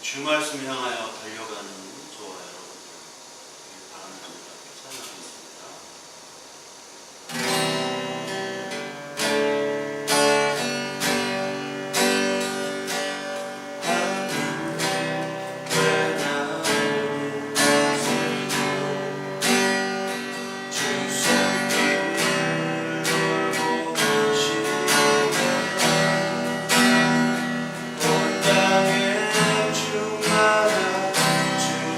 주 말씀 향하여 달려가는 저와 여러분들 바라는 감사합니다. 찬양하겠습니다. 온 땅에 주마다 주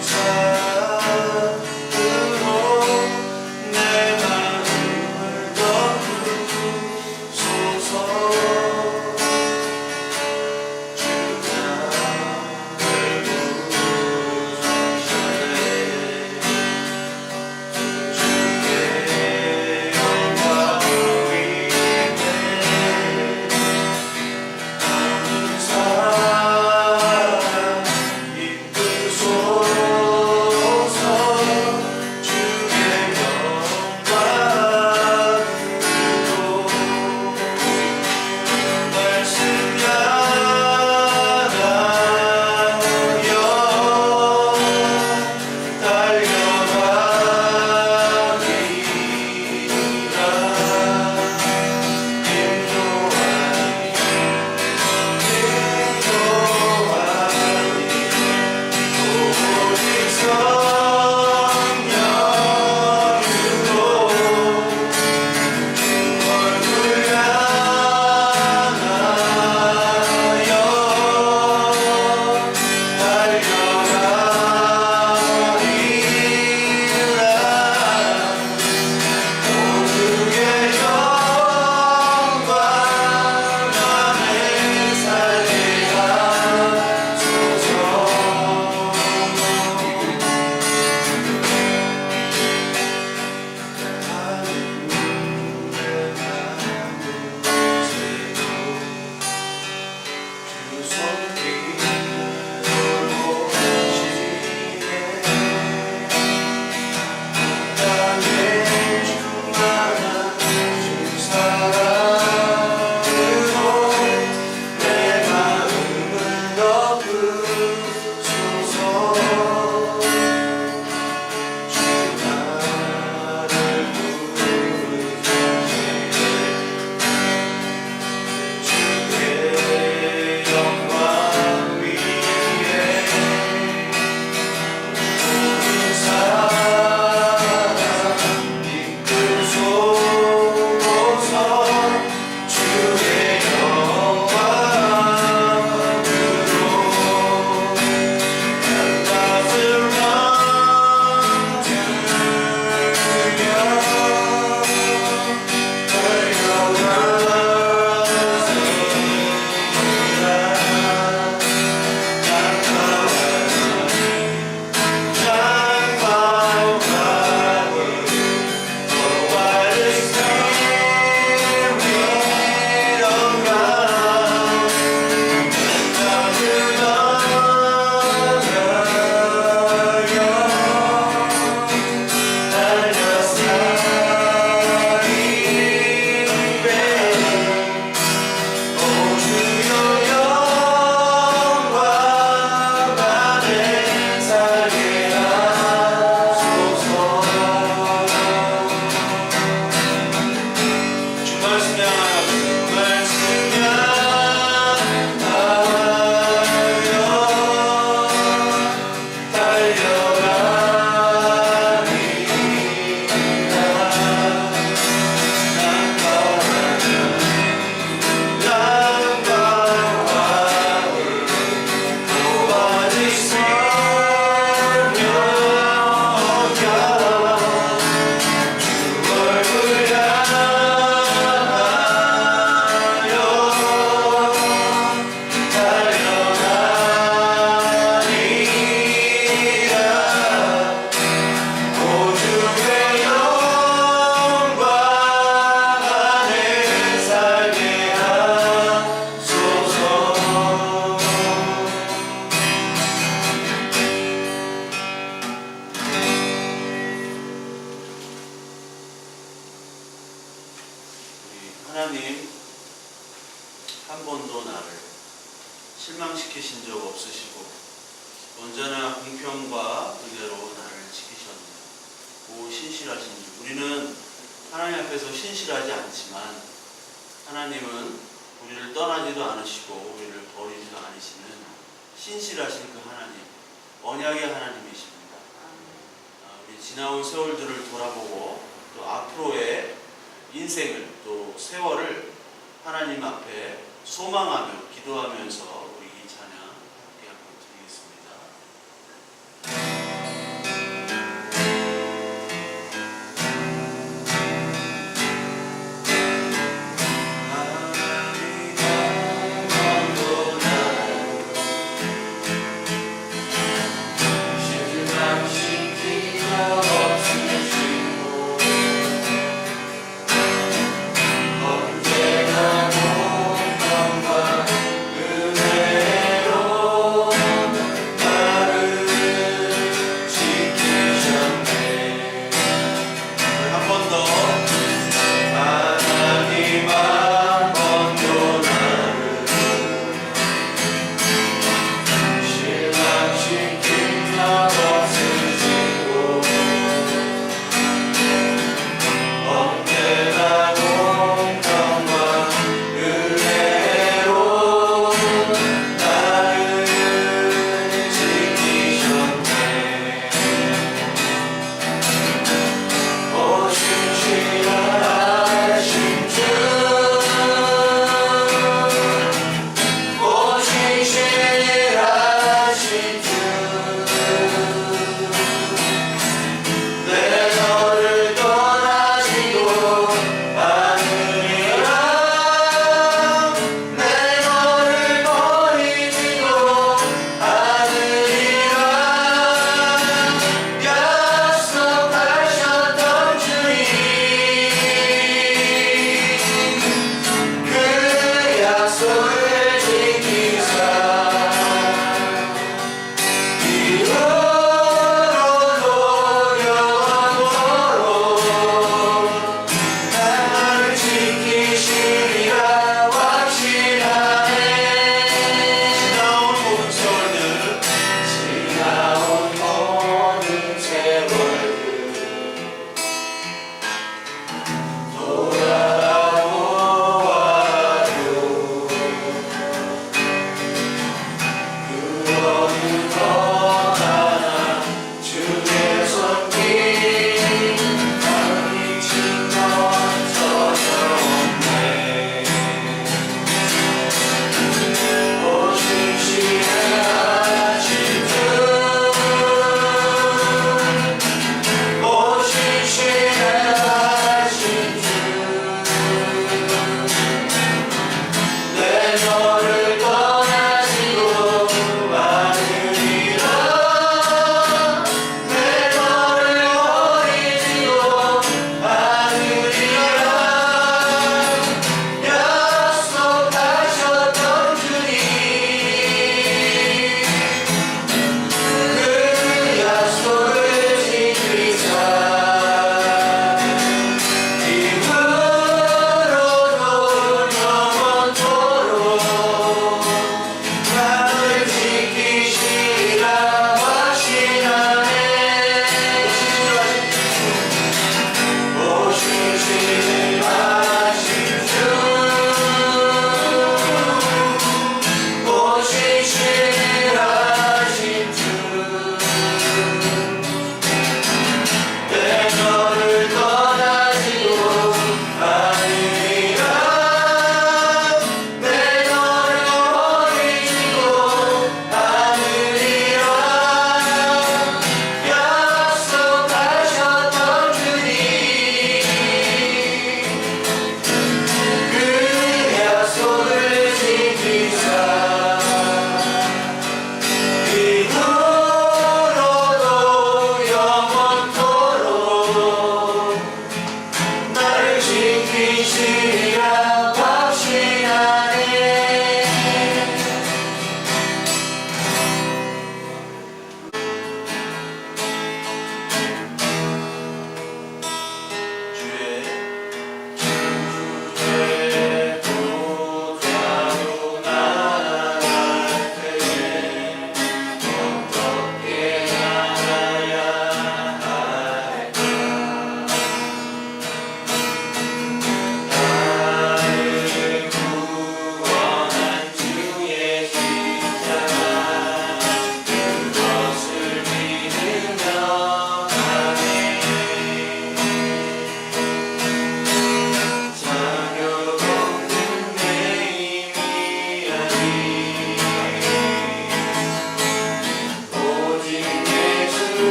번도 나를 실망시키신 적 없으시고 언제나 공평과 은혜로 나를 지키셨네요. 오 신실하신 주. 우리는 하나님 앞에서 신실하지 않지만 하나님은 우리를 떠나지도 않으시고 우리를 버리지도 않으시는 신실하신 그 하나님, 언약의 하나님이십니다. 우리 지나온 세월들을 돌아보고 또 앞으로의 인생을 또 세월을 하나님 앞에 소망하며 기도하면서 우리 이 찬양 함께 한번 드리겠습니다. 입으로도 영원토록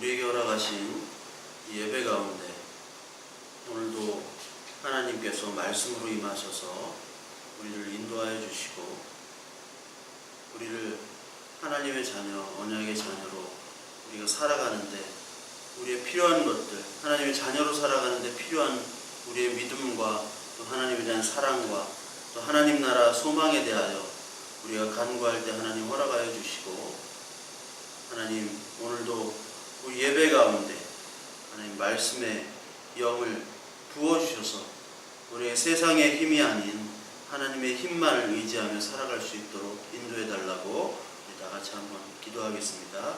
우리에게 허락하신 이 예배 가운데 오늘도 하나님께서 말씀으로 임하셔서 우리를 인도하여 주시고 우리를 하나님의 자녀, 언약의 자녀로 우리가 살아가는데 우리의 필요한 것들, 하나님의 자녀로 살아가는데 필요한 우리의 믿음과 또 하나님에 대한 사랑과 또 하나님 나라 소망에 대하여 우리가 간구할 때 하나님 허락하여 주시고 하나님 오늘도 우리 예배 가운데 하나님 말씀의 영을 부어주셔서 우리의 세상의 힘이 아닌 하나님의 힘만을 의지하며 살아갈 수 있도록 인도해 달라고 우리 다 같이 한번 기도하겠습니다.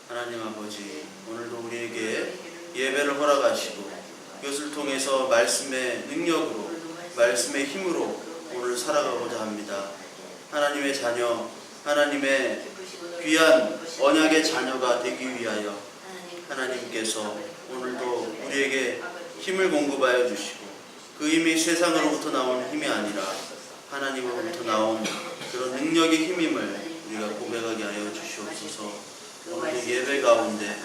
하나님 아버지, 오늘도 우리에게 예배를 허락하시고 그것을 통해서 말씀의 능력으로 말씀의 힘으로 오늘 살아가고자 합니다. 하나님의 자녀, 하나님의 귀한 언약의 자녀가 되기 위하여 하나님께서 오늘도 우리에게 힘을 공급하여 주시고 그 힘이 세상으로부터 나온 힘이 아니라 하나님으로부터 나온 그런 능력의 힘임을 우리가 고백하게 하여 주시옵소서. 오늘도 예배 가운데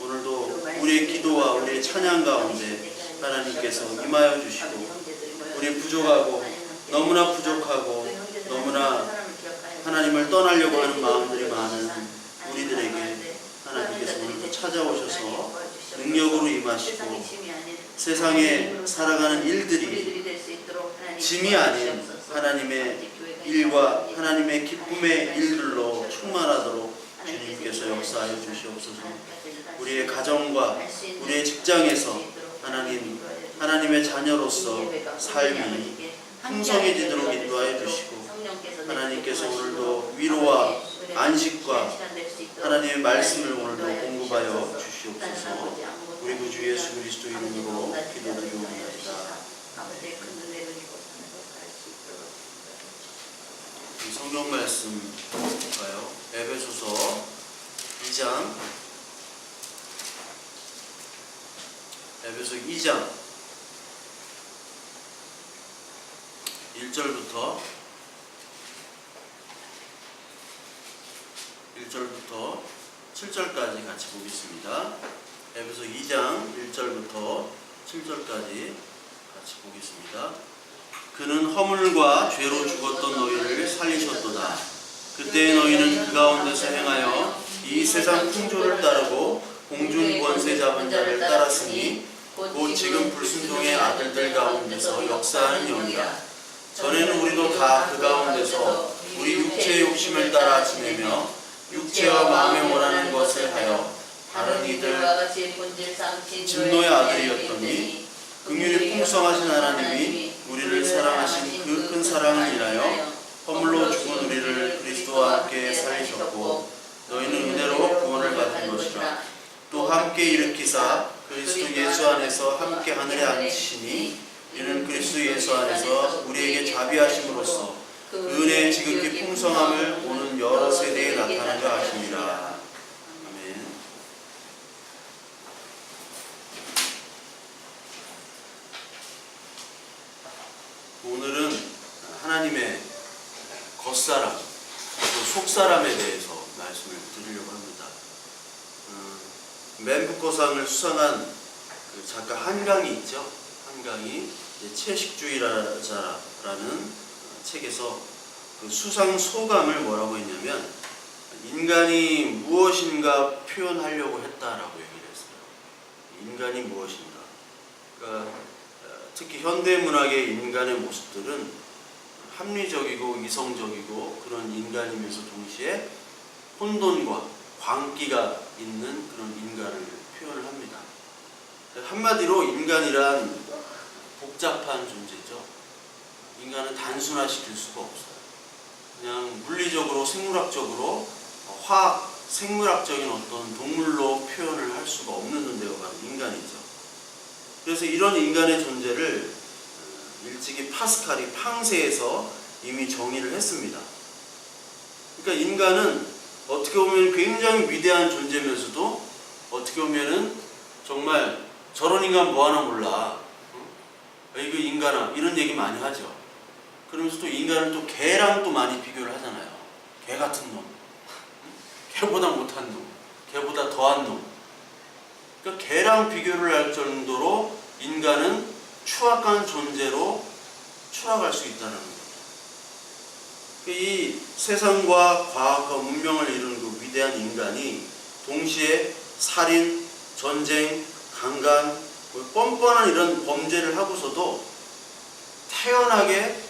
오늘도 우리의 기도와 우리의 찬양 가운데 하나님께서 임하여 주시고 우리 부족하고 너무나 부족하고 너무나 하나님을 떠나려고 하는 마음들이 많은 우리들에게 하나님께서 오늘도 찾아오셔서 능력으로 임하시고 세상에 살아가는 일들이 짐이 아닌 하나님의 일과 하나님의 기쁨의 일들로 충만하도록 주님께서 역사하여 주시옵소서. 우리의 가정과 우리의 직장에서 하나님의 자녀로서 삶이 풍성해지도록 인도하여 주시고 하나님께서 오늘도 위로와 안식과 하나님의 말씀을 오늘도 공급하여 주시옵소서. 우리 구주 예수 그리스도 이름으로 기도드리옵나이다. 성경 말씀 볼까요? 에베소서 2장 에베소 2장 1절부터 7절까지 같이 보겠습니다. 에베소 2장 1절부터 7절까지 같이 보겠습니다. 그는 허물과 죄로 죽었던 너희를 살리셨도다. 그때 너희는 그 가운데서 행하여 이 세상 풍조를 따르고 공중 권세 잡은 자를 따랐으니 곧 지금 불순종의 아들들 가운데서 역사하는 영이라. 전에는 우리도 다 그 가운데서 우리 육체의 욕심을 따라 지내며 육체와 마음에 원하는 것을 하여 다른 이들 진노의 아들이었더니 긍휼이 풍성하신 하나님이 우리를 사랑하신 그 큰 사랑을 인하여 허물로 죽은 우리를 그리스도와 함께 살리셨고 너희는 은혜로 구원을 받은 것이라. 또 함께 일으키사 그리스도 예수 안에서 함께 하늘에 앉히시니 이는 그리스도 예수 안에서 우리에게 자비하심으로써 그 은혜의 지극히 풍성함을 오는 여러 세대에 나타나게 하심이라. 아멘. 오늘은 하나님의 겉사람, 또 속사람에 대해서 말씀을 드리려고 합니다. 맨부커상을 수상한 그 작가 한강이 있죠. 한강이 채식주의자라는 책에서 그 수상 소감을 뭐라고 했냐면 인간이 무엇인가 표현하려고 했다라고 얘기를 했어요. 인간이 무엇인가. 그러니까 특히 현대문학의 인간의 모습들은 합리적이고 이성적이고 그런 인간이면서 동시에 혼돈과 광기가 있는 그런 인간을 표현을 합니다. 한마디로 인간이란 복잡한 존재죠. 인간은 단순화시킬 수가 없어요. 그냥 물리적으로 생물학적으로 화학, 생물학적인 어떤 동물로 표현을 할 수가 없는 존재가 바로 인간이죠. 그래서 이런 인간의 존재를 일찍이 파스칼이 팡세에서 이미 정의를 했습니다. 그러니까 인간은 어떻게 보면 굉장히 위대한 존재면서도 어떻게 보면은 정말 저런 인간 뭐 하나 몰라. 이거 인간아 이런 얘기 많이 하죠. 그러면서 또 인간을 또 개랑 또 많이 비교를 하잖아요. 개 같은 놈, 개보다 못한 놈, 개보다 더한 놈. 그러니까 개랑 비교를 할 정도로 인간은 추악한 존재로 추락할 수 있다는 거죠. 이 세상과 과학과 문명을 이룬 그 위대한 인간이 동시에 살인, 전쟁, 강간, 뻔뻔한 이런 범죄를 하고서도 태연하게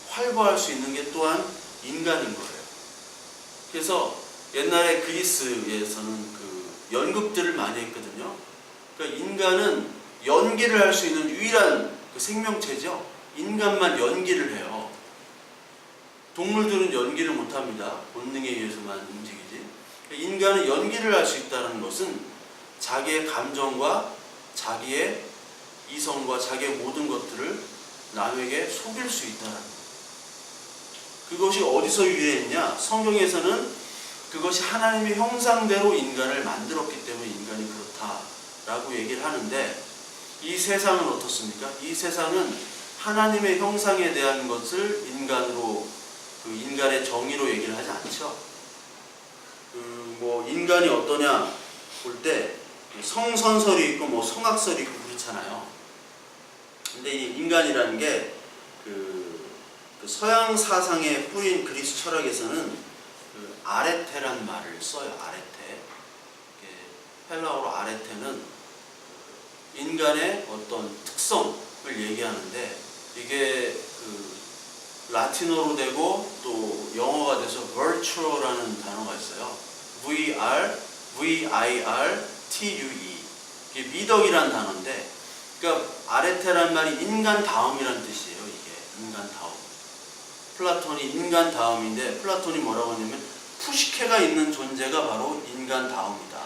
활보할 수 있는 게 또한 인간인 거예요. 그래서 옛날에 그리스에서는 그 연극들을 많이 했거든요. 그러니까 인간은 연기를 할 수 있는 유일한 그 생명체죠. 인간만 연기를 해요. 동물들은 연기를 못합니다. 본능에 의해서만 움직이지. 그러니까 인간은 연기를 할 수 있다는 것은 자기의 감정과 자기의 이성과 자기의 모든 것들을 남에게 속일 수 있다는 거예요. 그것이 어디서 유래했냐? 성경에서는 그것이 하나님의 형상대로 인간을 만들었기 때문에 인간이 그렇다라고 얘기를 하는데, 이 세상은 어떻습니까? 이 세상은 하나님의 형상에 대한 것을 인간으로, 그 인간의 정의로 얘기를 하지 않죠. 뭐 인간이 어떠냐 볼 때 성선설이 있고 뭐 성악설이 있고 그렇잖아요. 근데 이 인간이라는 게 그 서양 사상의 뿌린 그리스 철학에서는 그 아레테란 말을 써요. 아레테. 헬라어로 아레테는 인간의 어떤 특성을 얘기하는데, 이게 그 라틴어로 되고 또 영어가 돼서 virtue라는 단어가 있어요. V-I-R-T-U-E. 이게 미덕이라는 단어인데, 그러니까 아레테란 말이 인간다움이라는 뜻이에요. 이게 인간다움. 플라톤이 인간다움인데, 플라톤이 뭐라고 하냐면 푸시케가 있는 존재가 바로 인간다움이다.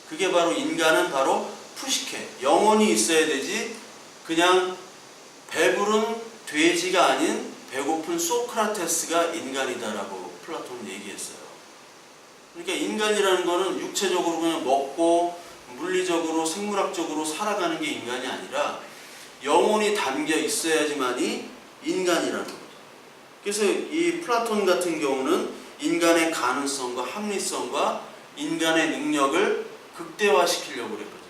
그게 바로 인간은 바로 푸시케, 영혼이 있어야 되지 그냥 배부른 돼지가 아닌 배고픈 소크라테스가 인간이다라고 플라톤은 얘기했어요. 그러니까 인간이라는 거는 육체적으로 그냥 먹고 물리적으로 생물학적으로 살아가는 게 인간이 아니라 영혼이 담겨 있어야지만이 인간이라는 거죠. 그래서 이 플라톤 같은 경우는 인간의 가능성과 합리성과 인간의 능력을 극대화시키려고 그랬거든요.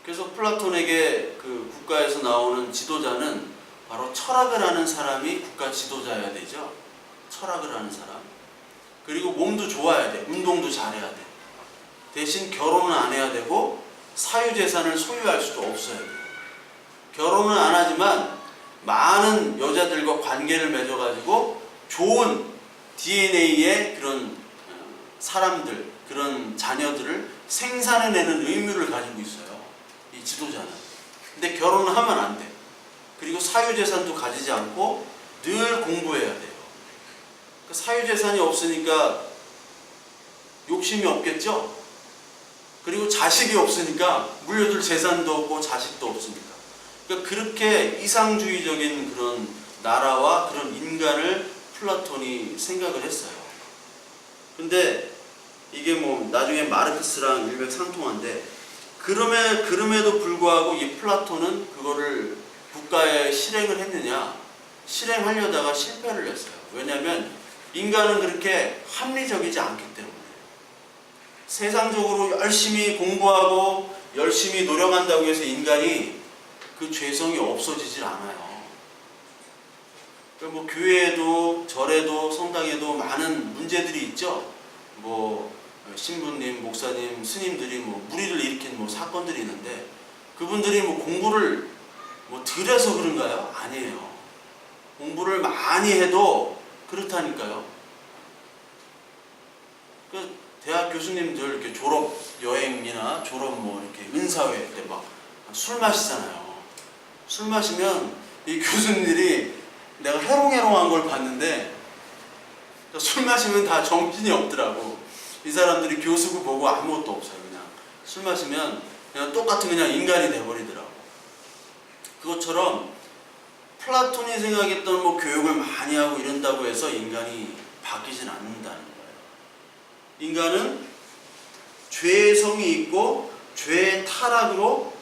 그래서 플라톤에게 그 국가에서 나오는 지도자는 바로 철학을 하는 사람이 국가 지도자여야 되죠. 철학을 하는 사람. 그리고 몸도 좋아야 돼. 운동도 잘해야 돼. 대신 결혼은 안 해야 되고 사유재산을 소유할 수도 없어야 돼요. 결혼은 안 하지만 많은 여자들과 관계를 맺어가지고 좋은 DNA의 그런 사람들, 그런 자녀들을 생산해내는 의무를 가지고 있어요. 이 지도자는. 근데 결혼을 하면 안 돼. 그리고 사유재산도 가지지 않고 늘 공부해야 돼요. 그 사유재산이 없으니까 욕심이 없겠죠? 그리고 자식이 없으니까 물려줄 재산도 없고 자식도 없으니까. 그러니까 그렇게 이상주의적인 그런 나라와 그런 인간을 플라톤이 생각을 했어요. 근데 이게 뭐 나중에 마르크스랑 일맥상통한데, 그럼에도 불구하고 이 플라톤은 그거를 국가에 실행을 했느냐? 실행하려다가 실패를 했어요. 왜냐하면 인간은 그렇게 합리적이지 않기 때문에. 세상적으로 열심히 공부하고 열심히 노력한다고 해서 인간이 그 죄성이 없어지질 않아요. 뭐 교회에도 절에도 성당에도 많은 문제들이 있죠. 뭐 신부님, 목사님, 스님들이 뭐 무리를 일으킨 뭐 사건들이 있는데, 그분들이 뭐 공부를 뭐 덜해서 그런가요? 아니에요. 공부를 많이 해도 그렇다니까요. 그 대학 교수님들 이렇게 졸업 여행이나 졸업 뭐 이렇게 은사회 때 막 술 마시잖아요. 술 마시면 이 교수님들이, 내가 해롱해롱한 걸 봤는데 술 마시면 다 정신이 없더라고. 이 사람들이 교수고 뭐고 아무것도 없어요. 그냥 술 마시면 그냥 똑같은 그냥 인간이 돼버리더라고. 그것처럼 플라톤이 생각했던 뭐 교육을 많이 하고 이런다고 해서 인간이 바뀌진 않는다는 거예요. 인간은 죄성이 있고 죄의 타락으로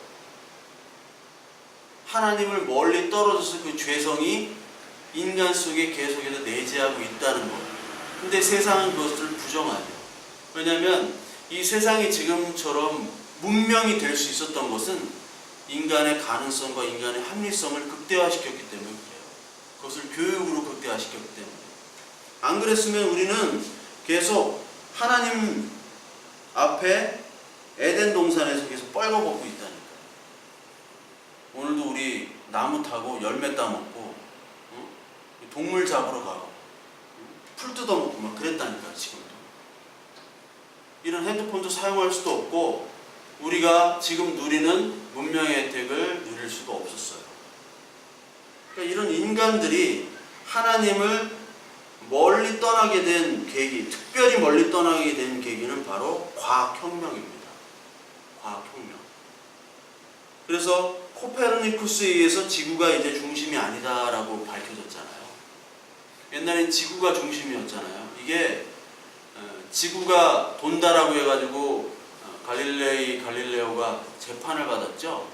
하나님을 멀리 떨어져서 그 죄성이 인간 속에 계속해서 내재하고 있다는 거예요. 근데 세상은 그것을 부정하죠. 왜냐하면 이 세상이 지금처럼 문명이 될 수 있었던 것은 인간의 가능성과 인간의 합리성을 극대화시켰기 때문에 그래요. 그것을 교육으로 극대화시켰기 때문에. 안 그랬으면 우리는 계속 하나님 앞에 에덴 동산에서 계속 뻘거벗고 있다니까요. 오늘도 우리 나무 타고 열매 따먹고 동물 잡으러 가고 풀 뜯어먹고 막 그랬다니까요. 지금도. 이런 핸드폰도 사용할 수도 없고 우리가 지금 누리는 문명의 혜택을 누릴 수도 없었어요. 그러니까 이런 인간들이 하나님을 멀리 떠나게 된 계기, 특별히 멀리 떠나게 된 계기는 바로 과학혁명입니다. 과학혁명. 그래서 코페르니쿠스에 의해서 지구가 이제 중심이 아니다라고 밝혀졌잖아요. 옛날엔 지구가 중심이었잖아요. 이게 지구가 돈다라고 해가지고 갈릴레오가 재판을 받았죠.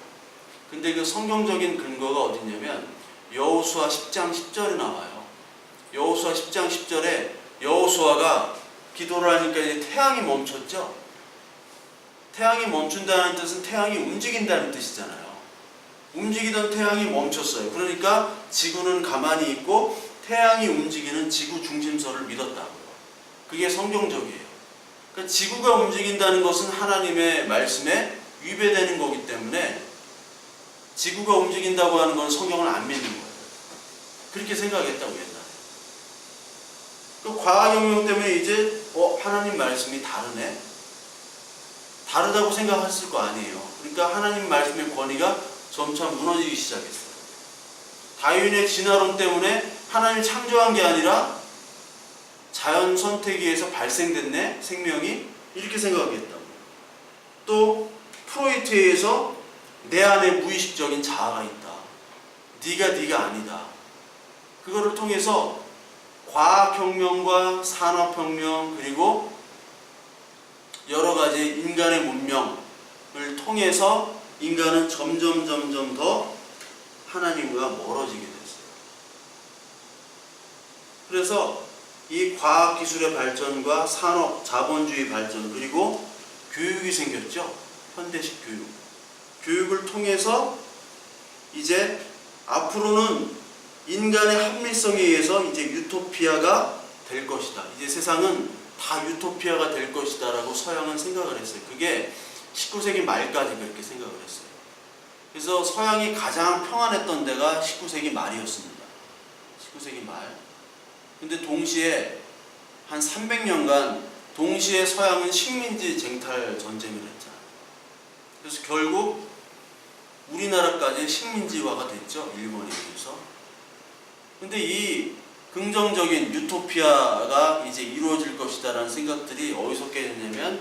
근데 그 성경적인 근거가 어디냐면 여호수아 10장 10절에 나와요. 여호수아 10장 10절에 여호수아가 기도를 하니까 이제 태양이 멈췄죠. 태양이 멈춘다는 뜻은 태양이 움직인다는 뜻이잖아요. 움직이던 태양이 멈췄어요. 그러니까 지구는 가만히 있고 태양이 움직이는 지구 중심설을 믿었다고요. 그게 성경적이에요. 그러니까 지구가 움직인다는 것은 하나님의 말씀에 위배되는 거기 때문에 지구가 움직인다고 하는 건 성경을 안 믿는 거예요. 그렇게 생각했다고 옛날에. 그 과학혁명 때문에 이제 하나님 말씀이 다르네? 다르다고 생각했을 거 아니에요. 그러니까 하나님 말씀의 권위가 점차 무너지기 시작했어요. 다윈의 진화론 때문에 하나님을 창조한 게 아니라 자연 선택에 의해서 발생됐네, 생명이. 이렇게 생각하겠다고. 또 프로이트에 의해서 내 안에 무의식적인 자아가 있다. 네가 아니다. 그거를 통해서 과학혁명과 산업혁명 그리고 여러 가지 인간의 문명을 통해서 인간은 점점 더 하나님과 멀어지게 됐어요. 그래서 이 과학기술의 발전과 산업, 자본주의 발전 그리고 교육이 생겼죠. 현대식 교육. 교육을 통해서 이제 앞으로는 인간의 합리성에 의해서 이제 유토피아가 될 것이다. 이제 세상은 다 유토피아가 될 것이다 라고 서양은 생각을 했어요. 그게 19세기 말까지 그렇게 생각을 했어요. 그래서 서양이 가장 평안했던 데가 19세기 말이었습니다. 19세기 말. 근데 동시에 한 300년간 동시에 서양은 식민지 쟁탈 전쟁을 했잖아요. 그래서 결국 우리나라까지 식민지화가 됐죠. 일본에 의해서. 근데 이 긍정적인 유토피아가 이제 이루어질 것이다 라는 생각들이 어디서 깨졌냐면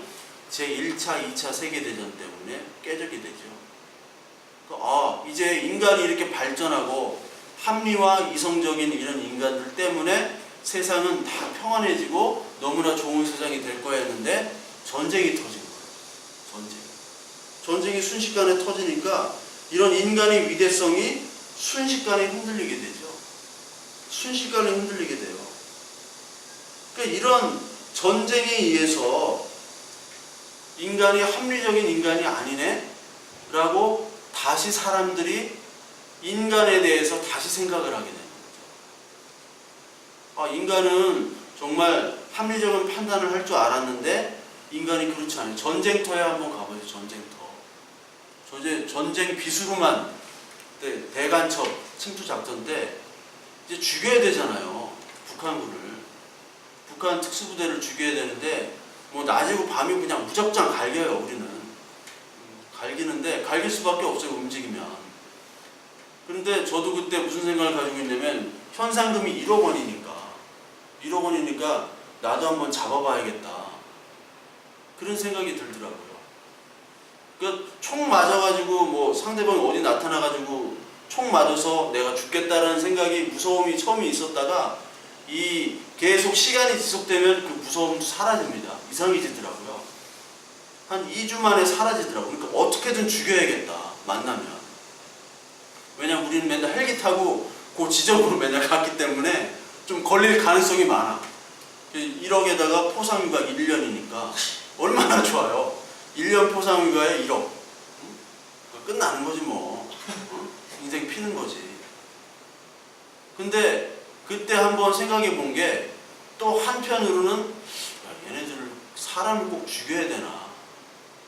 제1차, 2차 세계대전 때문에 깨졌게 되죠. 이제 인간이 이렇게 발전하고 합리화 이성적인 이런 인간들 때문에 세상은 다 평안해지고 너무나 좋은 세상이 될 거야 했는데 전쟁이 터진 거예요. 전쟁이 순식간에 터지니까 이런 인간의 위대성이 순식간에 흔들리게 되죠. 순식간에 흔들리게 돼요. 그러니까 이런 전쟁에 의해서 인간이 합리적인 인간이 아니네? 라고 다시 사람들이 인간에 대해서 다시 생각을 하게 됩니다. 인간은 정말 합리적인 판단을 할 줄 알았는데 인간이 그렇지 않아요. 전쟁터에 한번 가보죠. 전쟁 비수로만 대간첩 침투 작전 때 이제 죽여야 되잖아요. 북한군을. 북한 특수부대를 죽여야 되는데 뭐 낮이고 밤이 그냥 무작정 갈겨요. 우리는. 갈기는데 갈길 수밖에 없어요. 움직이면. 그런데 저도 그때 무슨 생각을 가지고 있냐면 현상금이 1억 원이니까 나도 한번 잡아봐야겠다. 그런 생각이 들더라고요. 그 총 맞아가지고 뭐 상대방이 어디 나타나가지고 총 맞아서 내가 죽겠다라는 생각이 무서움이 처음에 있었다가 이 계속 시간이 지속되면 그 무서움도 사라집니다. 이상해지더라고요. 한 2주 만에 사라지더라고요. 그러니까 어떻게든 죽여야겠다. 만나면. 왜냐면 우리는 맨날 헬기 타고 그 지점으로 맨날 갔기 때문에 좀 걸릴 가능성이 많아. 1억에다가 포상휴가 1년이니까 얼마나 좋아요. 1년 포상휴가에 1억. 응? 끝나는 거지 뭐. 인생 피는 거지. 근데 그때 한번 생각해 본 게 또 한편으로는 야, 얘네들을 사람을 꼭 죽여야 되나?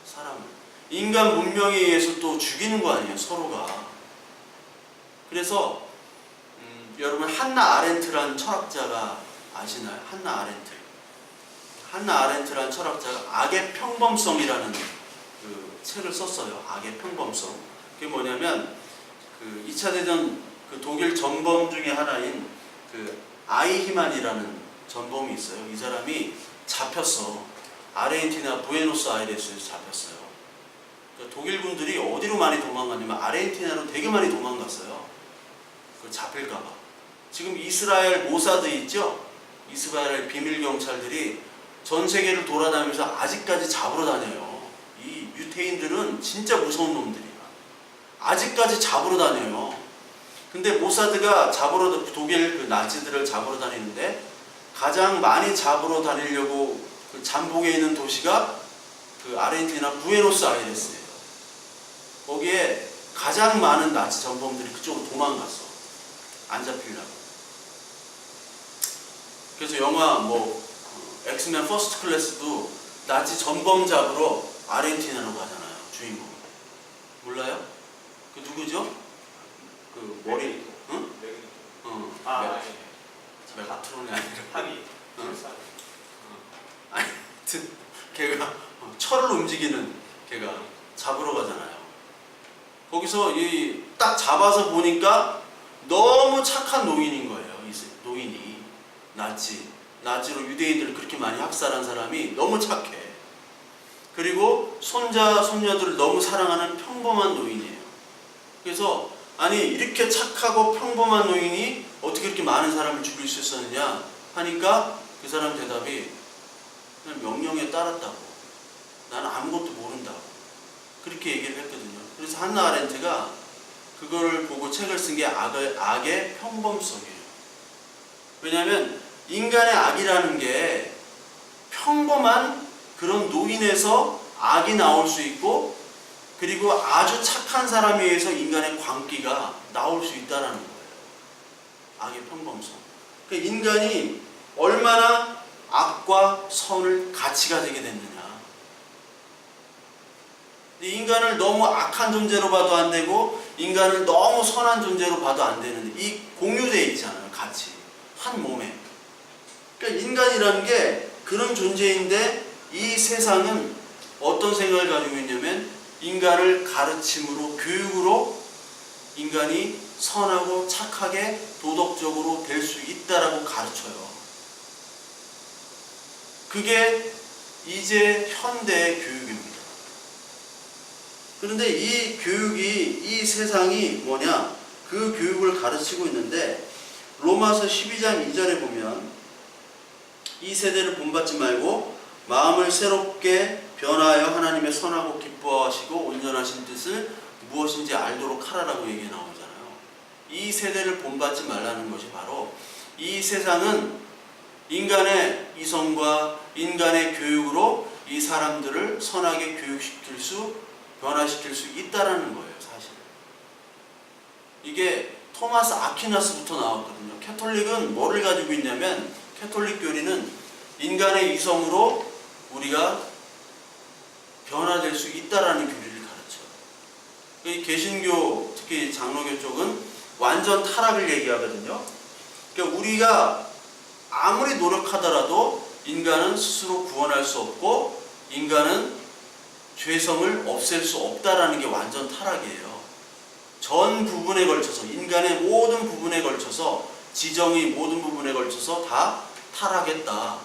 사람을. 인간 문명에 의해서 또 죽이는 거 아니에요, 서로가. 그래서 여러분 한나 아렌트라는 철학자가 아시나요? 한나 아렌트. 한나 아렌트라는 철학자가 악의 평범성이라는 그 책을 썼어요. 악의 평범성. 그게 뭐냐면 그 2차 대전 그 독일 전범 중에 하나인 그 아이히만이라는 전범이 있어요. 이 사람이 잡혔어. 아르헨티나 부에노스아이레스에서 잡혔어요. 그러니까 독일 군들이 어디로 많이 도망갔냐면 아르헨티나로 되게 많이 도망갔어요. 그 잡힐까봐. 지금 이스라엘 모사드 있죠? 이스라엘 비밀 경찰들이 전 세계를 돌아다니면서 아직까지 잡으러 다녀요. 이 유태인들은 진짜 무서운 놈들이야. 아직까지 잡으러 다녀요. 근데 모사드가 독일 그 나치들을 잡으러 다니는데 가장 많이 잡으러 다니려고 그 잠복에 있는 도시가 그 아르헨티나 부에노스아이레스예요. 거기에 가장 많은 나치 전범들이 그쪽으로 도망갔어. 안 잡히려고. 그래서 영화 뭐 엑스맨 퍼스트 클래스도 나치 전범 잡으러 아르헨티나로 가잖아요. 주인공. 몰라요? 그 누구죠? 그 머리, 응? 메가트론이 아니라 합의. 하여튼 걔가 철을 움직이는 걔가 잡으러 가잖아요. 거기서 딱 잡아서 보니까 너무 착한 노인인 거예요. 이 노인이 나치로 유대인들을 그렇게 많이 학살한 사람이 너무 착해. 그리고 손자 손녀들을 너무 사랑하는 평범한 노인이에요. 그래서 아니 이렇게 착하고 평범한 노인이 어떻게 이렇게 많은 사람을 죽일 수 있었느냐 하니까 그 사람 대답이 그냥 명령에 따랐다고. 나는 아무것도 모른다고. 그렇게 얘기를 했거든요. 그래서 한나 아렌트가 그거를 보고 책을 쓴 게 악의 평범성이에요. 왜냐하면 인간의 악이라는 게 평범한 그런 노인에서 악이 나올 수 있고 그리고 아주 착한 사람에 의해서 인간의 광기가 나올 수 있다는 거예요. 악의 평범성. 그러니까 인간이 얼마나 악과 선을 같이 가지게 됐느냐. 인간을 너무 악한 존재로 봐도 안 되고 인간을 너무 선한 존재로 봐도 안 되는데 이 공유되어 있잖아요. 같이. 한 몸에. 그러니까 인간이라는 게 그런 존재인데 이 세상은 어떤 생각을 가지고 있냐면 인간을 가르침으로 교육으로 인간이 선하고 착하게 도덕적으로 될 수 있다라고 가르쳐요. 그게 이제 현대의 교육입니다. 그런데 이 교육이 이 세상이 뭐냐? 그 교육을 가르치고 있는데 로마서 12장 2절에 보면 이 세대를 본받지 말고 마음을 새롭게 변화하여 하나님의 선하고 기뻐하시고 온전하신 뜻을 무엇인지 알도록 하라라고 얘기 나오잖아요. 이 세대를 본받지 말라는 것이 바로 이 세상은 인간의 이성과 인간의 교육으로 이 사람들을 선하게 교육시킬 수, 변화시킬 수 있다라는 거예요, 사실. 이게 토마스 아퀴나스부터 나왔거든요. 캐톨릭은 뭐를 가지고 있냐면 캐톨릭 교리는 인간의 이성으로 우리가 변화될 수 있다라는 교리를 가르쳐요. 이 개신교, 특히 장로교 쪽은 완전 타락을 얘기하거든요. 그러니까 우리가 아무리 노력하더라도 인간은 스스로 구원할 수 없고 인간은 죄성을 없앨 수 없다라는 게 완전 타락이에요. 전 부분에 걸쳐서 인간의 모든 부분에 걸쳐서 지정의 모든 부분에 걸쳐서 다 타락했다.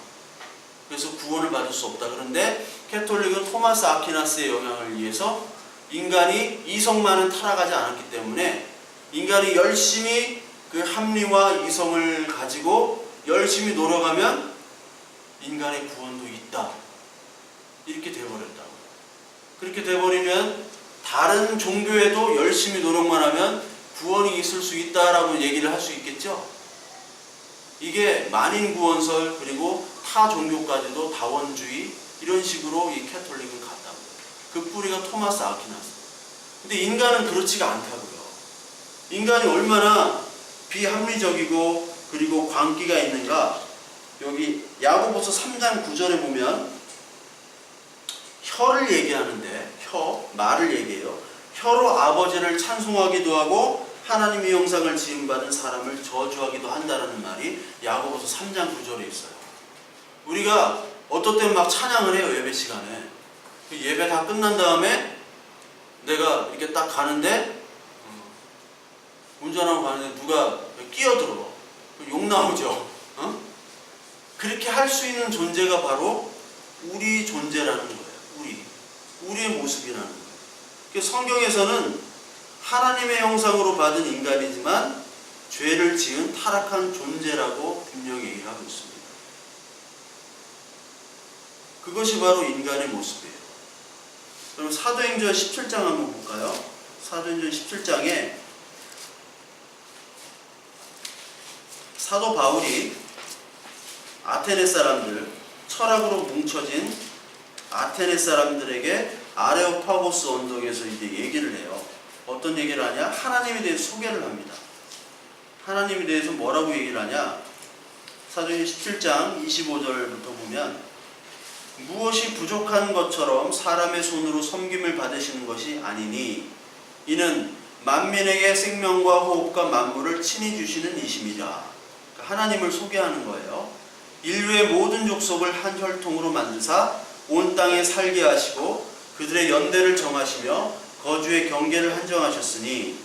그래서 구원을 받을 수 없다. 그런데 캐톨릭은 토마스 아퀴나스의 영향을 의해서 인간이 이성만은 타락하지 않았기 때문에 인간이 열심히 그 합리와 이성을 가지고 열심히 노력하면 인간의 구원도 있다. 이렇게 돼버렸다고. 그렇게 돼버리면 다른 종교에도 열심히 노력만 하면 구원이 있을 수 있다라고 얘기를 할 수 있겠죠. 이게 만인구원설 그리고 타 종교까지도 다원주의 이런 식으로 이 캐톨릭은 갔다고. 그 뿌리가 토마스 아퀴나스. 근데 인간은 그렇지가 않다고요. 인간이 얼마나 비합리적이고 그리고 광기가 있는가. 여기 야고보서 3장 9절에 보면 혀를 얘기하는데, 말을 얘기해요. 혀로 아버지를 찬송하기도 하고 하나님의 형상을 지음받은 사람을 저주하기도 한다는 말이 야고보서 3장 9절에 있어요. 우리가 어떨 땐 막 찬양을 해요. 예배 시간에. 예배 다 끝난 다음에 내가 이렇게 딱 가는데 운전하고 가는데 누가 끼어들어. 욕 나오죠. 그렇게 할 수 있는 존재가 바로 우리 존재라는 거예요. 우리의 모습이라는 거예요. 그래서 성경에서는 하나님의 형상으로 받은 인간이지만 죄를 지은 타락한 존재라고 분명히 얘기를 하고 있습니다. 그것이 바로 인간의 모습이에요. 그럼 사도행전 17장 한번 볼까요? 사도행전 17장에 사도 바울이 아테네 사람들, 철학으로 뭉쳐진 아테네 사람들에게 아레오파고스 언덕에서 이제 얘기를 해요. 어떤 얘기를 하냐? 하나님에 대해서 소개를 합니다. 하나님에 대해서 뭐라고 얘기를 하냐? 사도행전 17장 25절부터 보면 무엇이 부족한 것처럼 사람의 손으로 섬김을 받으시는 것이 아니니 이는 만민에게 생명과 호흡과 만물을 친히 주시는 이심이라. 그러니까 하나님을 소개하는 거예요. 인류의 모든 족속을 한 혈통으로 만드사 온 땅에 살게 하시고 그들의 연대를 정하시며 거주의 경계를 한정하셨으니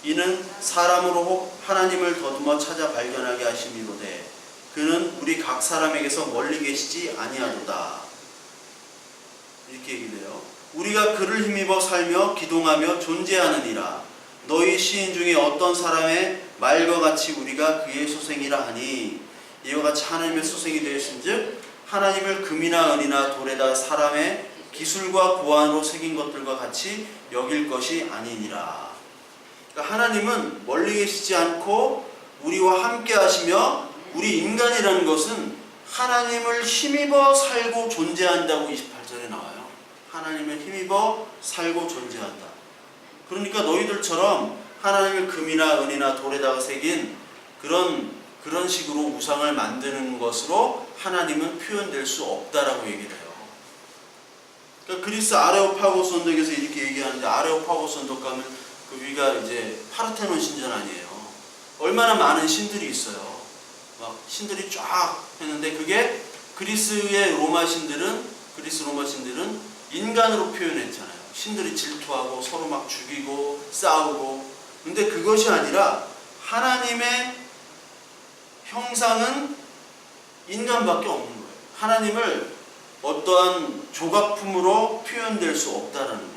이는 사람으로 하나님을 더듬어 찾아 발견하게 하심이로되 그는 우리 각 사람에게서 멀리 계시지 아니하도다. 이렇게 얘기를 해요. 우리가 그를 힘입어 살며 기동하며 존재하느니라. 너희 시인 중에 어떤 사람의 말과 같이 우리가 그의 소생이라 하니 이와 같이 하나님의 소생이 되었은즉 하나님을 금이나 은이나 돌에다 사람의 기술과 고안으로 새긴 것들과 같이 여길 것이 아니니라. 그러니까 하나님은 멀리 계시지 않고 우리와 함께 하시며 우리 인간이라는 것은 하나님을 힘입어 살고 존재한다고 28절에 나와요. 하나님을 힘입어 살고 존재한다. 그러니까 너희들처럼 하나님을 금이나 은이나 돌에다가 새긴 그런 식으로 우상을 만드는 것으로 하나님은 표현될 수 없다라고 얘기를 해요. 그러니까 그리스 아레오파고스 언덕에서 이렇게 얘기하는데 아레오파고스 언덕 가면 그 위가 이제 파르테논 신전 아니에요. 얼마나 많은 신들이 있어요. 막 신들이 쫙 했는데 그게 그리스 로마 신들은 인간으로 표현했잖아요. 신들이 질투하고 서로 막 죽이고 싸우고. 근데 그것이 아니라 하나님의 형상은 인간밖에 없는 거예요. 하나님을 어떠한 조각품으로 표현될 수 없다라는 거죠.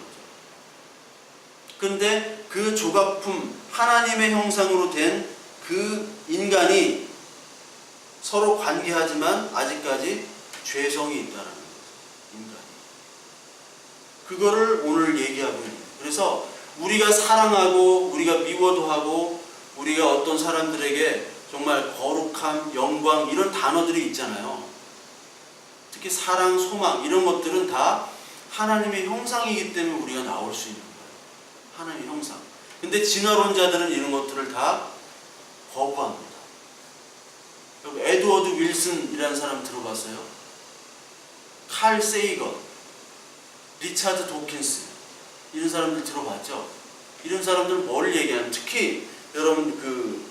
그런데 그 조각품, 하나님의 형상으로 된 그 인간이 서로 관계하지만 아직까지 죄성이 있다는 거죠. 인간이. 그거를 오늘 얘기하고 있는 거예요. 그래서 우리가 사랑하고 우리가 미워도 하고 우리가 어떤 사람들에게 정말 거룩함, 영광 이런 단어들이 있잖아요. 특히 사랑, 소망 이런 것들은 다 하나님의 형상이기 때문에 우리가 나올 수 있는 거예요. 하나님의 형상. 근데 진화론자들은 이런 것들을 다 거부합니다. 에드워드 윌슨이라는 사람 들어봤어요? 칼 세이건, 리차드 도킨스 이런 사람들 들어봤죠? 이런 사람들 뭘 얘기하는? 특히 여러분 그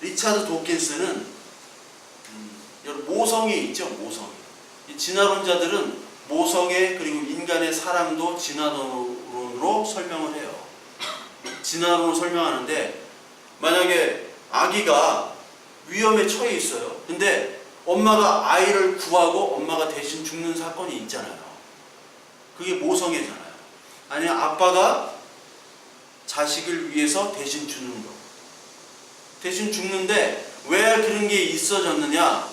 리차드 도킨스는 모성이 있죠. 모성. 이 진화론자들은 모성의 그리고 인간의 사랑도 진화론으로 설명을 해요. 진화론으로 설명하는데 만약에 아기가 위험에 처해 있어요. 근데 엄마가 아이를 구하고 엄마가 대신 죽는 사건이 있잖아요. 그게 모성애잖아요. 아니면 아빠가 자식을 위해서 대신 죽는 거. 대신 죽는데 왜 그런 게 있어졌느냐?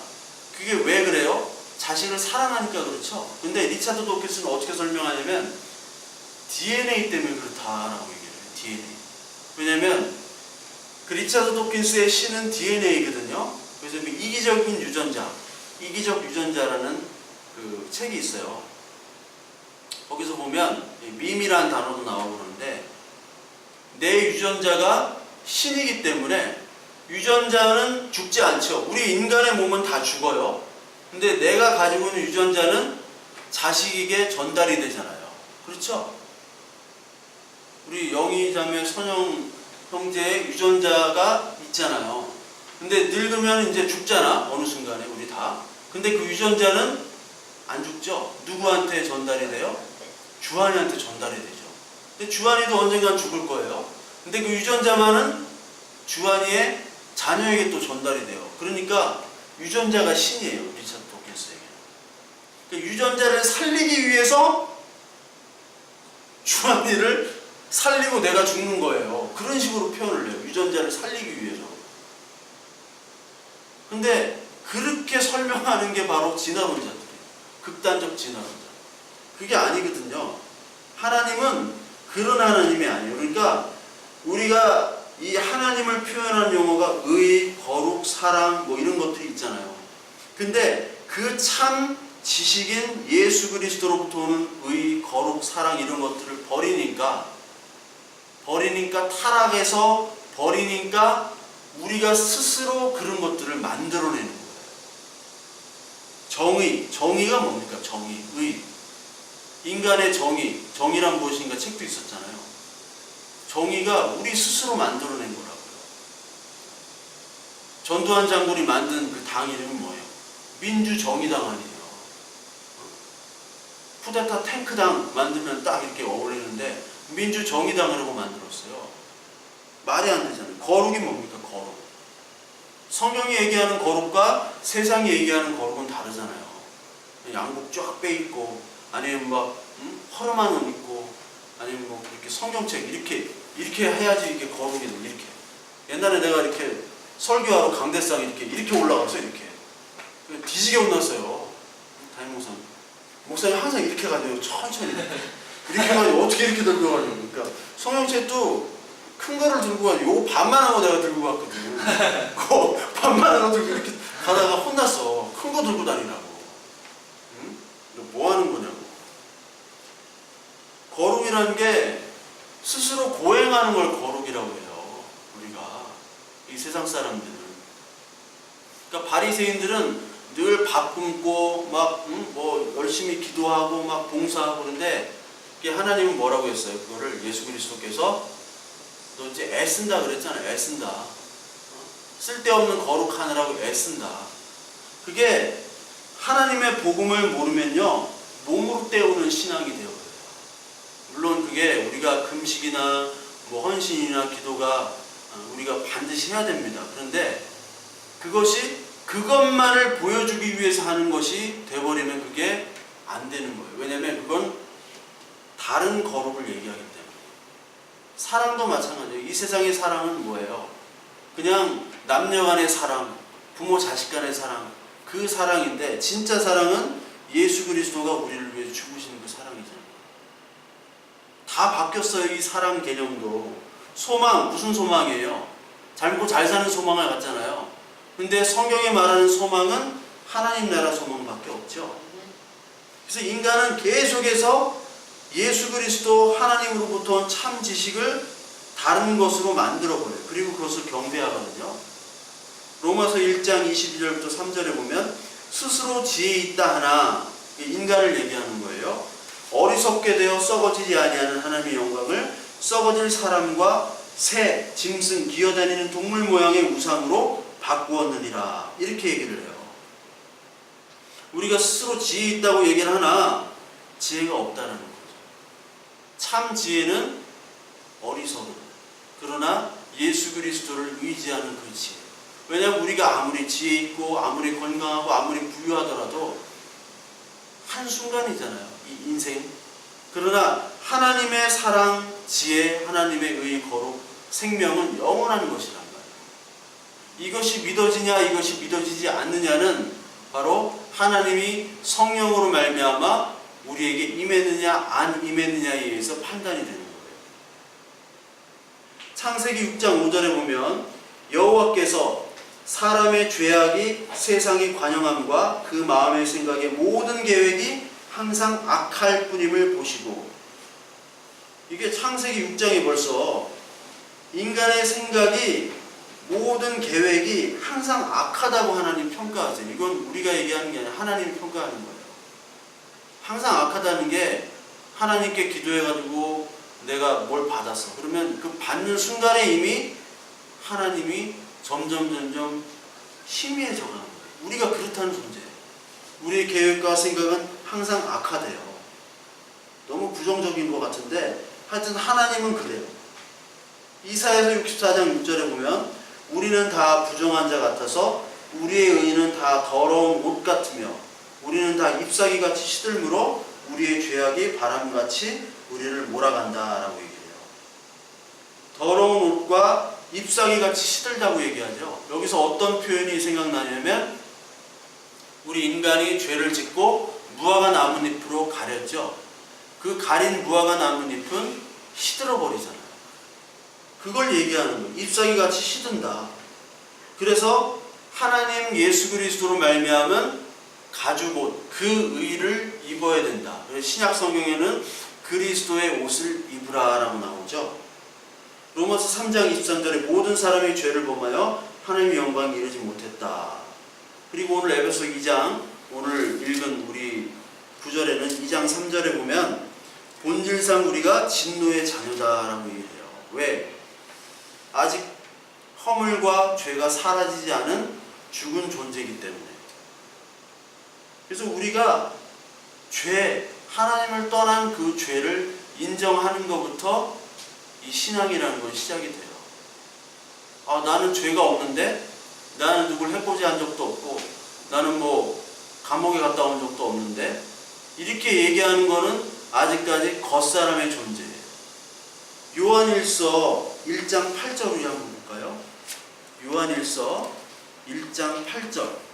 그게 왜 그래요? 자식을 사랑하니까 그렇죠. 근데 리차드 도킨스는 어떻게 설명하냐면 DNA 때문에 그렇다라고 얘기를 해요. DNA. 왜냐면 그 리차드 도킨스의 시는 DNA거든요. 그래서 이기적인 유전자, 이기적 유전자라는 그 책이 있어요. 거기서 보면 밈이라는 단어도 나오고 그러는데, 내 유전자가 신이기 때문에 유전자는 죽지 않죠. 우리 인간의 몸은 다 죽어요. 근데 내가 가지고 있는 유전자는 자식에게 전달이 되잖아요. 그렇죠? 우리 영희 자매 선영 형제의 유전자가 있잖아요. 근데 늙으면 이제 죽잖아. 어느 순간에 우리 다. 근데 그 유전자는 안 죽죠. 누구한테 전달이 돼요? 주한이한테 전달이 되죠. 근데 주한이도 언젠간 죽을 거예요. 근데 그 유전자만은 주한이의 자녀에게 또 전달이 돼요. 그러니까 유전자가 신이에요. 리차드 도킨스에게. 그러니까 유전자를 살리기 위해서 주한이를 살리고 내가 죽는 거예요. 그런 식으로 표현을 해요. 유전자를 살리기 위해서. 근데 그렇게 설명하는 게 바로 진화론자들이에요. 극단적 진화론자. 그게 아니거든요. 하나님은 그런 하나님이 아니에요. 그러니까 우리가 이 하나님을 표현하는 용어가 의, 거룩, 사랑 뭐 이런 것들이 있잖아요. 근데 그 참 지식인 예수 그리스도로부터 오는 의, 거룩, 사랑 이런 것들을 버리니까 타락해서 버리니까 우리가 스스로 그런 것들을 만들어내는 거예요. 정의가 뭡니까? 의. 인간의 정의란 무엇인가 책도 있었잖아요. 정의가 우리 스스로 만들어낸 거라고요. 전두환 장군이 만든 그 당 이름이 뭐예요? 민주정의당 아니에요. 쿠데타 탱크당 만들면 딱 이렇게 어울리는데 민주정의당이라고 만들었어요. 말이 안 되잖아요. 거룩이 뭡니까? 거룩. 성경이 얘기하는 거룩과 세상이 얘기하는 거룩은 다르잖아요. 양복 쫙 빼입고 아니면 막 허름한 옷 입고 아니면 뭐 이렇게 성경책 이렇게 해야지 이게 거룩이 돼. 이렇게. 옛날에 내가 이렇게 설교하러 강대상 이렇게 올라가서 이렇게 뒤지게 혼났어요. 담임 목사님 항상 이렇게 가죠. 천천히 이렇게 가지고 어떻게 이렇게 들고 가냐고. 그러니까 성경책도 큰 거를 들고 가지고 요거 반만한 거 내가 들고 갔거든. 그거 반만한 거 들고 이렇게 가다가 혼났어. 큰 거 들고 다니라고. 응? 너 뭐 하는 거냐고. 거룩이라는 게 스스로 고행하는 걸 거룩이라고 해요. 우리가 이 세상 사람들은. 그러니까 바리새인들은 늘 밥 굶고 막 뭐 열심히 기도하고 막 봉사하고 그런데 하나님은 뭐라고 했어요? 그거를 예수 그리스도께서 너 이제 애쓴다 그랬잖아요. 애쓴다. 쓸데없는 거룩하느라고 애쓴다. 그게 하나님의 복음을 모르면요 몸으로 때우는 신앙이 되어버려요. 물론 그게 우리가 금식이나 뭐 헌신이나 기도가 우리가 반드시 해야 됩니다. 그런데 그것만을 보여주기 위해서 하는 것이 돼버리면 그게 안 되는 거예요. 왜냐하면 그건 다른 거룩을 얘기하기 때문에. 사랑도 마찬가지예요. 이 세상의 사랑은 뭐예요? 그냥 남녀 간의 사랑, 부모 자식 간의 사랑, 그 사랑인데 진짜 사랑은 예수 그리스도가 우리를 위해 죽으시는 그 사랑이잖아요. 다 바뀌었어요. 이 사랑 개념도. 소망, 무슨 소망이에요? 잘 먹고 잘 사는 소망을 갖잖아요. 근데 성경이 말하는 소망은 하나님 나라 소망밖에 없죠. 그래서 인간은 계속해서 예수 그리스도 하나님으로부터 온 참 지식을 다른 것으로 만들어버려요. 그리고 그것을 경배하거든요. 로마서 1장 22절부터 3절에 보면 스스로 지혜 있다 하나, 인간을 얘기하는 거예요. 어리석게 되어 썩어지지 아니하는 하나님의 영광을 썩어질 사람과 새, 짐승, 기어다니는 동물 모양의 우상으로 바꾸었느니라. 이렇게 얘기를 해요. 우리가 스스로 지혜 있다고 얘기를 하나 지혜가 없다는 거죠. 참 지혜는 어리석음. 그러나 예수 그리스도를 의지하는 그 지혜. 왜냐하면 우리가 아무리 지혜 있고 아무리 건강하고 아무리 부유하더라도 한순간이잖아요. 이 인생. 그러나 하나님의 사랑, 지혜, 하나님의 의, 거룩, 생명은 영원한 것이란 말이에요. 이것이 믿어지냐 이것이 믿어지지 않느냐는 바로 하나님이 성령으로 말미암아 우리에게 임했느냐 안 임했느냐에 의해서 판단이 되는 거예요. 창세기 6장 5절에 보면 여호와께서 사람의 죄악이 세상의 관영함과 그 마음의 생각의 모든 계획이 항상 악할 뿐임을 보시고 이게 창세기 6장이 벌써 인간의 생각이 모든 계획이 항상 악하다고 하나님 평가하세요. 이건 우리가 얘기하는 게 아니라 하나님이 평가하는 거예요. 항상 악하다는 게 하나님께 기도해가지고 내가 뭘 받았어. 그러면 그 받는 순간에 이미 하나님이 점점 희미해져 가는 거예요. 우리가 그렇다는 존재예요. 우리의 계획과 생각은 항상 악하대요. 너무 부정적인 것 같은데 하여튼 하나님은 그래요. 이사야서 64장 6절에 보면 우리는 다 부정한 자 같아서 우리의 의는 다 더러운 옷 같으며 우리는 다 잎사귀같이 시들므로 우리의 죄악이 바람같이 우리를 몰아간다 라고 얘기해요. 더러운 옷과 잎사귀같이 시들다고 얘기하죠. 여기서 어떤 표현이 생각나냐면 우리 인간이 죄를 짓고 무화과 나뭇잎으로 가렸죠. 그 가린 무화과 나뭇잎은 시들어버리잖아요. 그걸 얘기하는 거예요. 잎사귀같이 시든다. 그래서 하나님 예수 그리스도로 말미암은 가죽옷, 그 의를 입어야 된다. 신약 성경에는 그리스도의 옷을 입으라라고 나오죠. 로마서 3장 23절에 모든 사람이 죄를 범하여 하나님의 영광에 이르지 못했다. 그리고 오늘 에베소 2장 오늘 읽은 우리 9절에는 2장 3절에 보면 본질상 우리가 진노의 자녀다라고 얘기해요. 왜? 아직 허물과 죄가 사라지지 않은 죽은 존재이기 때문에. 그래서 우리가 죄, 하나님을 떠난 그 죄를 인정하는 것부터 이 신앙이라는 건 시작이 돼요. 아, 나는 죄가 없는데, 나는 누굴 해코지한 적도 없고, 나는 뭐 감옥에 갔다 온 적도 없는데, 이렇게 얘기하는 거는 아직까지 겉사람의 존재예요. 요한일서 1장 8절 우리 한번 볼까요? 요한일서 1장 8절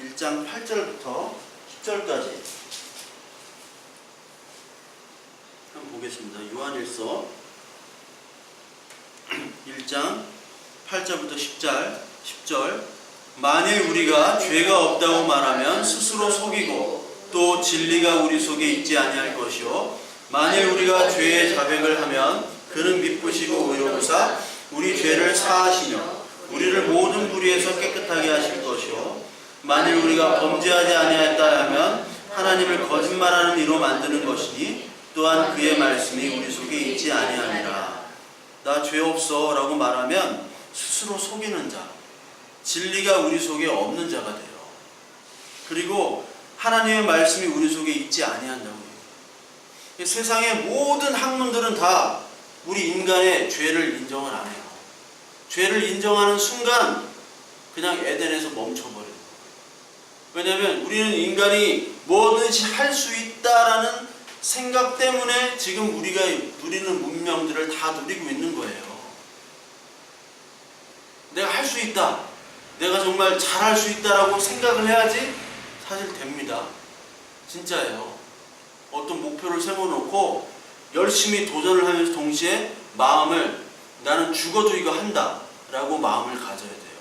1장 8절부터 10절까지 한번 보겠습니다. 요한일서 1장 8절부터 10절 만일 우리가 죄가 없다고 말하면 스스로 속이고 또 진리가 우리 속에 있지 아니할 것이요 만일 우리가 죄의 자백을 하면 그는 미쁘시고 의로우사 우리 죄를 사하시며 우리를 모든 불의에서 깨끗하게 하실 것이요 만일 우리가 범죄하지 아니하였다 하면 하나님을 거짓말하는 이로 만드는 것이니 또한 그의 말씀이 우리 속에 있지 아니하니라. 나 죄 없어 라고 말하면 스스로 속이는 자, 진리가 우리 속에 없는 자가 돼요. 그리고 하나님의 말씀이 우리 속에 있지 아니한다고 해요. 세상의 모든 학문들은 다 우리 인간의 죄를 인정을 안 해요. 죄를 인정하는 순간 그냥 에덴에서 멈춰버려요. 왜냐하면 우리는 인간이 뭐든지 할 수 있다라는 생각 때문에 지금 우리가 누리는 문명들을 다 누리고 있는 거예요. 내가 할 수 있다. 내가 정말 잘할 수 있다라고 생각을 해야지 사실 됩니다. 진짜예요. 어떤 목표를 세워놓고 열심히 도전을 하면서 동시에 마음을 나는 죽어도 이거 한다 라고 마음을 가져야 돼요.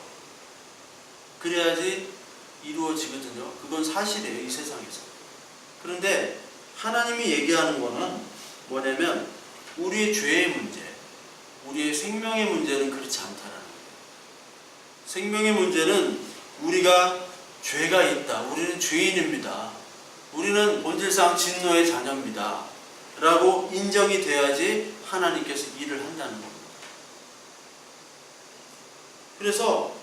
그래야지 이루어지거든요. 그건 사실이에요. 이 세상에서. 그런데 하나님이 얘기하는 거는 뭐냐면 우리의 죄의 문제, 우리의 생명의 문제는 그렇지 않다라는 거예요. 생명의 문제는 우리가 죄가 있다. 우리는 죄인입니다. 우리는 본질상 진노의 자녀입니다. 라고 인정이 돼야지 하나님께서 일을 한다는 겁니다. 그래서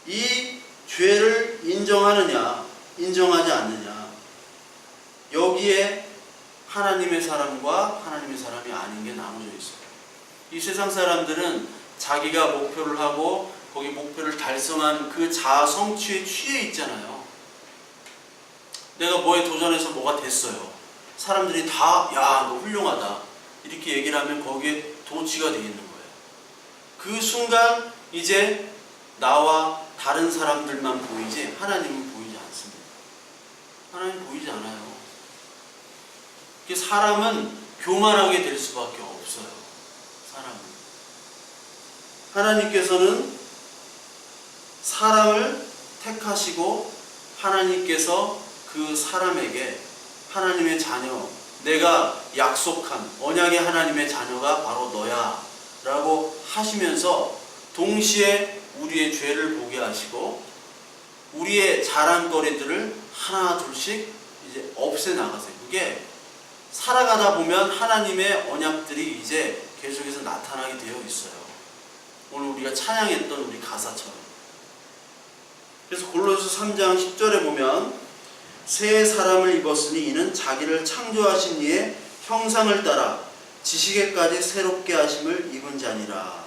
이 죄를 인정하느냐, 인정하지 않느냐, 여기에 하나님의 사람과 하나님의 사람이 아닌 게 나눠져 있어요. 이 세상 사람들은 자기가 목표를 하고 거기 목표를 달성한 그 자아 성취에 취해 있잖아요. 내가 뭐에 도전해서 뭐가 됐어요. 사람들이 다 야, 너 훌륭하다 이렇게 얘기를 하면 거기에 도취가 되어 있는 거예요. 그 순간 이제 나와 다른 사람들만 보이지 하나님은 보이지 않습니다. 하나님 보이지 않아요. 사람은 교만하게 될 수밖에 없어요. 사람은. 하나님께서는 사람을 택하시고 하나님께서 그 사람에게 하나님의 자녀, 내가 약속한 언약의 하나님의 자녀가 바로 너야 라고 하시면서 동시에 우리의 죄를 보게 하시고 우리의 자랑거리들을 하나 둘씩 이제 없애 나가세요. 그게 살아가다 보면 하나님의 언약들이 이제 계속해서 나타나게 되어 있어요. 오늘 우리가 찬양했던 우리 가사처럼. 그래서 골로새 3장 10절에 보면 새 사람을 입었으니 이는 자기를 창조하신 이의 형상을 따라 지식에까지 새롭게 하심을 입은 자니라.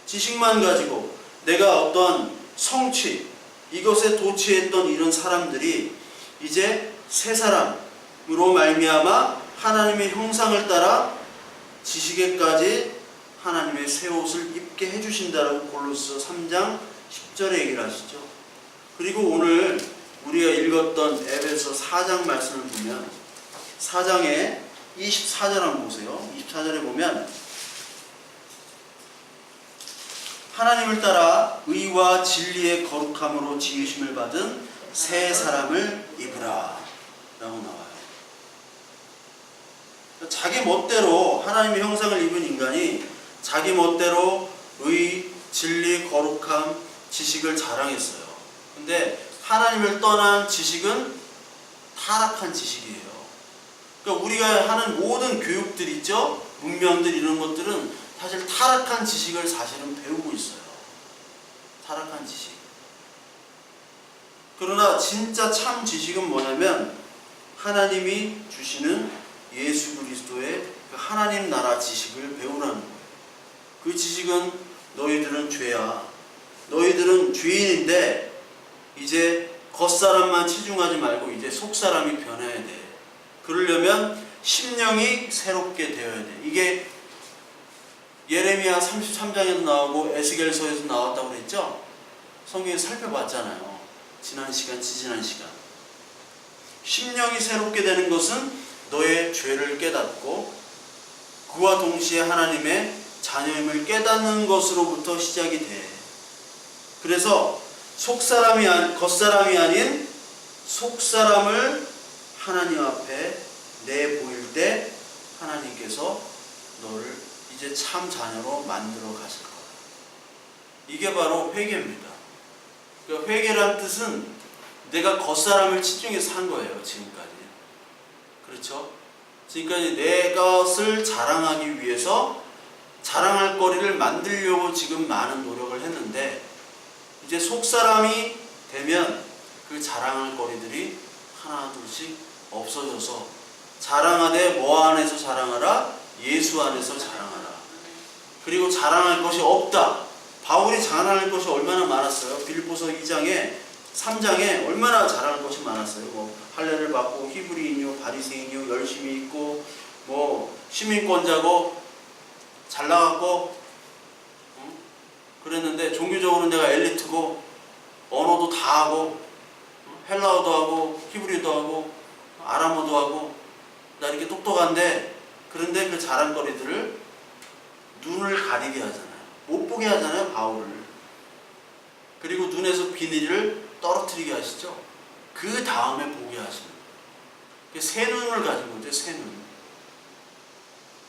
지식만 가지고 내가 어떤 성취, 이것에 도취했던 이런 사람들이 이제 새 사람으로 말미암아 하나님의 형상을 따라 지식에까지 하나님의 새 옷을 입게 해주신다라고 골로새 3장 10절에 얘기를 하시죠. 그리고 오늘 우리가 읽었던 에베소 4장 말씀을 보면 4장에 24절 한번 보세요. 24절에 보면 하나님을 따라 의와 진리의 거룩함으로 지으심을 받은 새 사람을 입으라 라고 나와요. 자기 멋대로 하나님의 형상을 입은 인간이 자기 멋대로 의, 진리, 거룩함, 지식을 자랑했어요. 근데 하나님을 떠난 지식은 타락한 지식이에요. 그러니까 우리가 하는 모든 교육들 있죠? 문명들 이런 것들은 사실 타락한 지식을 사실은 배우고 있어요. 타락한 지식. 그러나 진짜 참 지식은 뭐냐면 하나님이 주시는 예수 그리스도의 그 하나님 나라 지식을 배우라는 거예요. 그 지식은 너희들은 죄야. 너희들은 죄인인데 이제 겉사람만 치중하지 말고 이제 속사람이 변해야 돼. 그러려면 심령이 새롭게 되어야 돼. 이게 예레미야 33장에도 나오고 에스겔서에도 나왔다고 그랬죠? 성경에 살펴봤잖아요. 지난 시간, 지지난 시간. 심령이 새롭게 되는 것은 너의 죄를 깨닫고 그와 동시에 하나님의 자녀임을 깨닫는 것으로부터 시작이 돼. 그래서 겉사람이 아닌 속사람을 하나님 앞에 내보일 때 하나님께서 너를 이제 참 자녀로 만들어 가실 거예요. 이게 바로 회개입니다. 그러니까 회개란 뜻은 내가 겉사람을 치중해서 산 거예요. 지금까지. 그렇죠? 지금까지 내 것을 자랑하기 위해서 자랑할 거리를 만들려고 지금 많은 노력을 했는데 이제 속사람이 되면 그 자랑할 거리들이 하나 둘씩 없어져서 자랑하되 뭐 안에서 자랑하라? 예수 안에서 자랑하라. 그리고 자랑할 것이 없다. 바울이 자랑할 것이 얼마나 많았어요. 빌립보서 2장에 3장에 얼마나 자랑할 것이 많았어요. 뭐 할례를 받고 히브리인이요 바리새인이요 열심히 있고 뭐 시민권자고 잘 나갔고 그랬는데 종교적으로 내가 엘리트고 언어도 다 하고 헬라어도 하고 히브리어도 하고 아람어도 하고 나 이렇게 똑똑한데 그런데 그 자랑거리들을 눈을 가리게 하잖아요. 못 보게 하잖아요. 바울을. 그리고 눈에서 비닐을 떨어뜨리게 하시죠. 그 다음에 보게 하시는 거예요. 새 눈을 가진 거죠. 새 눈.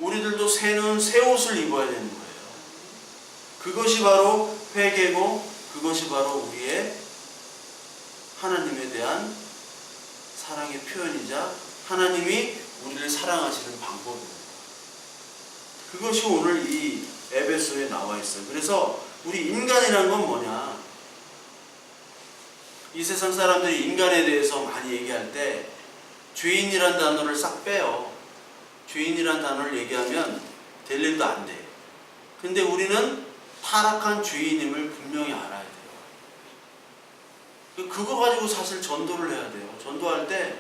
우리들도 새 눈, 새 옷을 입어야 되는 거예요. 그것이 바로 회개고 그것이 바로 우리의 하나님에 대한 사랑의 표현이자 하나님이 우리를 사랑하시는 방법입니다. 그것이 오늘 이 에베소에 나와 있어요. 그래서 우리 인간이라는 건 뭐냐? 이 세상 사람들이 인간에 대해서 많이 얘기할 때 죄인이란 단어를 싹 빼요. 죄인이란 단어를 얘기하면 될 일도 안 돼. 근데 우리는 타락한 죄인임을 분명히 알아야 돼요. 그거 가지고 사실 전도를 해야 돼요. 전도할 때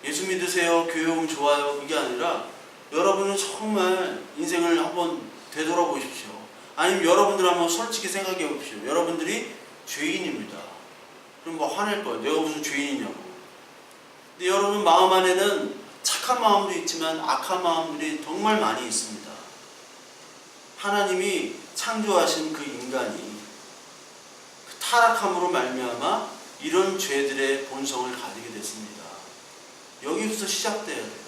예수 믿으세요, 교회 오면 좋아요, 그게 아니라 여러분은 정말 인생을 한번 되돌아보십시오. 아니면 여러분들 한번 솔직히 생각해 보십시오. 여러분들이 죄인입니다. 그럼 뭐 화낼 거예요. 내가 무슨 죄인이냐고. 근데 여러분 마음 안에는 착한 마음도 있지만 악한 마음들이 정말 많이 있습니다. 하나님이 창조하신 그 인간이 그 타락함으로 말미암아 이런 죄들의 본성을 가지게 됐습니다. 여기부터 시작돼야 돼요.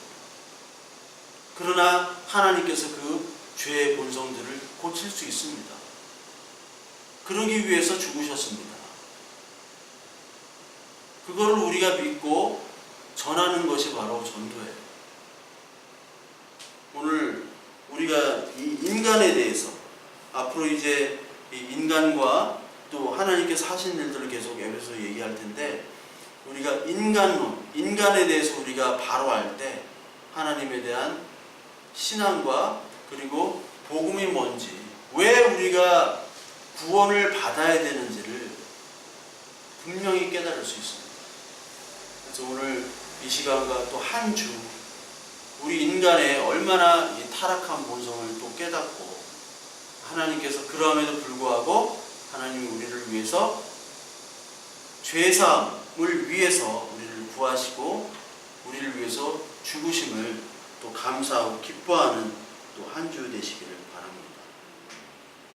그러나 하나님께서 그 죄의 본성들을 고칠 수 있습니다. 그러기 위해서 죽으셨습니다. 그거를 우리가 믿고 전하는 것이 바로 전도예요. 오늘 우리가 이 인간에 대해서 앞으로 이제 이 인간과 또 하나님께서 하신 일들을 계속 에베소서 얘기할 텐데, 우리가 인간론, 인간에 대해서 우리가 바로 알 때 하나님에 대한 신앙과 그리고 복음이 뭔지, 왜 우리가 구원을 받아야 되는지를 분명히 깨달을 수 있습니다. 그래서 오늘 이 시간과 또 한 주 우리 인간의 얼마나 이 타락한 본성을 또 깨닫고, 하나님께서 그러함에도 불구하고 하나님이 우리를 위해서 죄사함을 위해서 우리를 구하시고 우리를 위해서 죽으심을 또 감사하고 기뻐하는 또 한 주 되시기를